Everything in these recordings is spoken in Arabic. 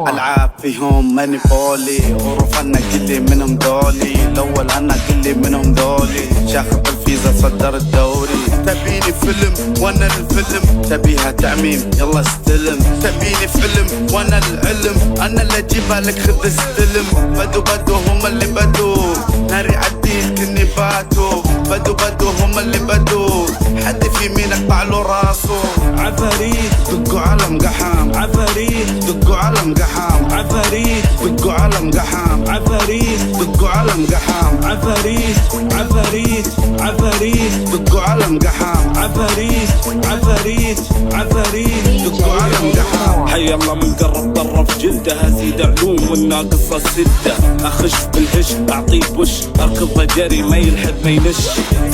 العاب فيهم ماني بولي ورفعنا كلي منهم دولي الاول انا كلي منهم دولي شاخذ الفيزا صدر الدوري تبيني فيلم وانا الفيلم تبيها تعميم يلا استلم تبيني فيلم وانا العلم انا اللي اجيبها لك خذ استلم بدو هم اللي بدو ناري عديل كني باتو بدو هم اللي بدو حد في يمينك بعلو راسو عفاريت دقوا على مقحام عفاريت دقوا على مقحام عفاريت دقوا على مقحام عفاريت دقوا على مقحام عفاريت عفاريت عفاريت دقوا على مقحام عفاريت عفاريت عفاريت دقوا على مقحام حي الله من قرب طرف جلده ازيد علوم والناقصه سده اخش بالهش اعطيه بوش اركض جري ما يلحق ما ينش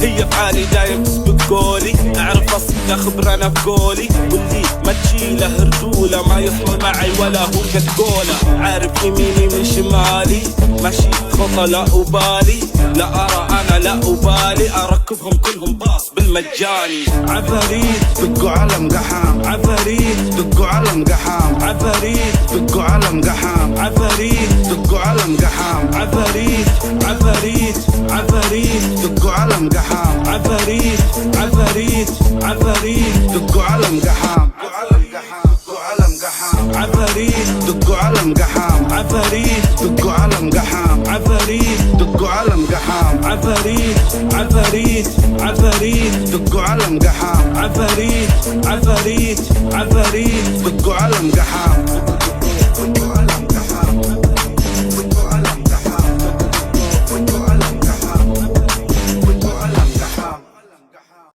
هي بحالي دايم تسبق قولي اعرف اصدق خبر انا بقولي واللي ما تشيله هردوله ما يصل معي ولا هو قد قوله عارف يميني من شمالي ماشي خطى لا أبالي لا أرى أنا لا أبالي أركبهم كلهم باص بالمجاني عفاريت دقوا على مقحام عفاريت دقوا على مقحام عفاريت دقوا على مقحام عفاريت دقوا على مقحام عفاريت عفاريت عفاريت دقوا على مقحام عفاريت عفاريت عفاريت دقوا على مقحام دقوا على مقحام عفاريت دقوا على مقحام عفاريت دقوا على مقحام عفاريت دقوا على مقحام عفاريت عفاريت عفاريت دقوا على مقحام عفاريت عفاريت عفاريت دقوا على مقحام